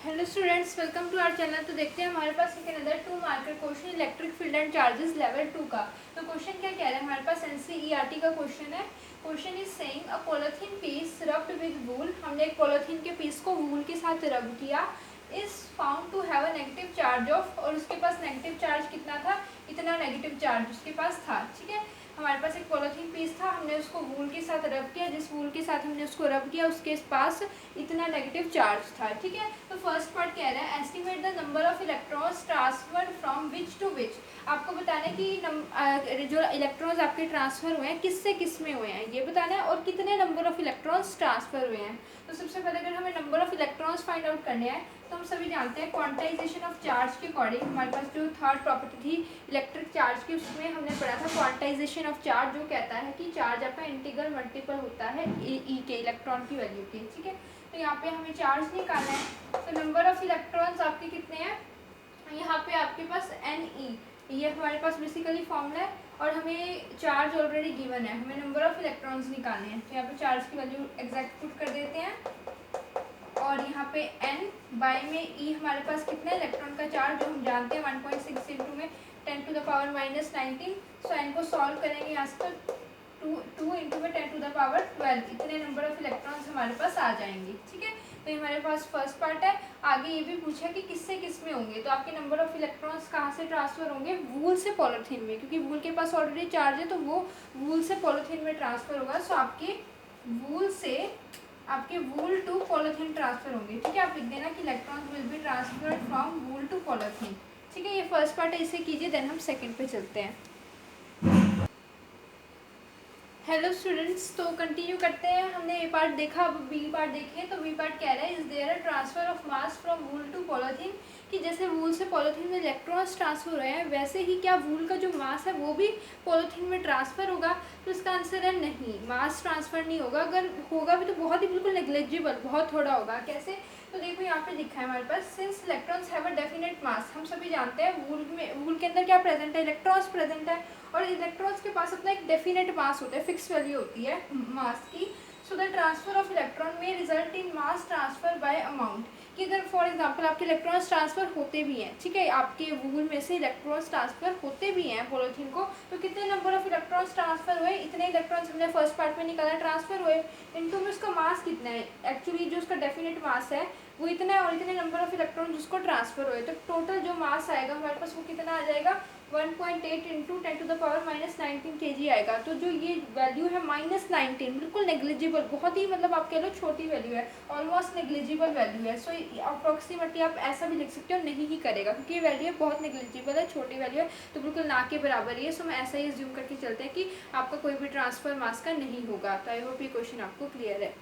Hello students, welcome to our channel. तो देखते हैं हमारे पास एक another 2 marker question electric field and charges level 2 का। तो क्वेश्चन क्या कह रहा है, हमारे पास एनसीईआरटी का क्वेश्चन है। Question is saying a polythene piece rubbed with wool. हमने एक पॉलिथीन के पीस को वूल के साथ रब किया। Is found to have a negative charge of, और उसके पास नेगेटिव चार्ज कितना था, इतना नेगेटिव चार्ज उसके पास था। ठीक है, हमारे पास एक पॉलिथीन पीस था, हमने उसको वूल के साथ रब किया। जिस वूल के साथ हमने उसको रब किया उसके पास इतना नेगेटिव चार्ज था। ठीक है, तो फर्स्ट पार्ट कह रहा है estimate the number of electrons transfer from which to which. आपको बताना है कि जो इलेक्ट्रॉन्स आपके ट्रांसफर हुए हैं किससे किस में हुए हैं, ये बताना है, और कितने नंबर ऑफ इलेक्ट्रॉन्स ट्रांसफर हुए हैं। तो सबसे पहले अगर हमें number of electrons find out करने हैं तो हम सभी जानते हैं क्वांटाइजेशन ऑफ चार्ज के अकॉर्डिंग हमारे पास जो थर्ड प्रॉपर्टी थी इलेक्ट्रिक चार्ज की, उसमें हमने पढ़ा था क्वांटाइजेशन ऑफ चार्ज, जो कहता है कि चार्ज आपका इंटीग्रल मल्टीपल होता है ई के इलेक्ट्रॉन की वैल्यू के। ठीक है, तो यहाँ पे हमें चार्ज निकालना है। तो नंबर ऑफ इलेक्ट्रॉन्स आपके कितने हैं, यहाँ पे आपके पास NE, ये हमारे पास बेसिकली फॉर्मूला है, और हमें चार्ज ऑलरेडी गिवन है, हमें नंबर ऑफ इलेक्ट्रॉन्स निकालने हैं। तो यहाँ पे चार्ज की वैल्यू एग्जैक्ट पुट कर देते हैं, और यहाँ पे N बाय में E हमारे पास कितना है इलेक्ट्रॉन का चार्ज, जो हम जानते हैं 1.6 इंटू में 10 to the power -19। So N को सॉल्व करेंगे यहाँ से, तो 2 इंटू में 10 टू द पावर 12, इतने नंबर ऑफ इलेक्ट्रॉन्स हमारे पास आ जाएंगे। ठीक है, तो ये हमारे पास फर्स्ट पार्ट है। आगे ये भी पूछा कि किससे किस में होंगे, तो आपके नंबर ऑफ इलेक्ट्रॉन्स कहाँ से ट्रांसफर होंगे, वूल से पॉलिथीन में, क्योंकि वूल के पास ऑलरेडी चार्ज है तो वो वूल से पॉलिथीन में ट्रांसफर होगा। सो आपके वूल टू पॉलिथीन ट्रांसफर होंगे। ठीक है, आप लिख देना कि electrons will be transferred from wool to polythene. ठीक है, ये फर्स्ट पार्ट है, इसे कीजिए, देन हम सेकंड पे चलते हैं। हेलो स्टूडेंट्स, तो कंटिन्यू करते हैं। हमने ए पार्ट देखा, अब बी पार्ट देखें। तो बी पार्ट कह रहा है is there a transfer of mass from wool to polythene, कि जैसे वूल से पॉलिथीन में इलेक्ट्रॉन्स ट्रांसफर हो रहे हैं वैसे ही क्या वूल का जो मास है वो भी पॉलिथीन में ट्रांसफर होगा। तो इसका आंसर है नहीं, मास ट्रांसफर नहीं होगा। अगर होगा भी तो बहुत ही बिल्कुल नेग्लेजिबल, बहुत थोड़ा होगा। कैसे, तो देखो यहाँ पे लिखा है हमारे पास, since electrons have a definite mass. हम सभी जानते हैं वूल के अंदर क्या प्रेजेंट है, इलेक्ट्रॉन्स प्रेजेंट है, और इलेक्ट्रॉन्स के पास अपना एक डेफिनेट मास होता है, फिक्स वैल्यू होती है मास की। So the transfer of electron में result in mass transfer by amount, कि अगर फॉर एग्जांपल आपके इलेक्ट्रॉन्स ट्रांसफर होते भी हैं, ठीक है, आपके वूल में से इलेक्ट्रॉन्स ट्रांसफर होते भी हैं पॉलिथीन को, तो कितने नंबर ऑफ इलेक्ट्रॉन्स ट्रांसफर हुए, इतने इलेक्ट्रॉन्स हमने फर्स्ट पार्ट में निकाला ट्रांसफर हुए, इनटू में उसका मास कितना है, एक्चुअली जो उसका डेफिनेट मास है वो इतना है, और इतने नंबर ऑफ इलेक्ट्रॉन जिसको ट्रांसफर हुए, तो टोटल जो मास आएगा हमारे पास वो कितना आ जाएगा, 1.8 into 10 to the power -19 kg आएगा। तो जो ये वैल्यू है -19, बिल्कुल नेग्लिजिबल, बहुत ही मतलब आप कह लो छोटी वैल्यू है, ऑलमोस्ट नेग्लिजिबल वैल्यू है। सो अप्रॉक्सीमेटली आप ऐसा भी लिख सकते हो, नहीं ही करेगा क्योंकि ये वैल्यू बहुत नेग्लिजिबल है, छोटी वैल्यू है, तो बिल्कुल ना के बराबर ही है। सो मैं ऐसा ही एज्यूम करके चलते हैं कि आपका कोई भी ट्रांसफर मास का नहीं होगा। तो आई होप ये क्वेश्चन आपको क्लियर है।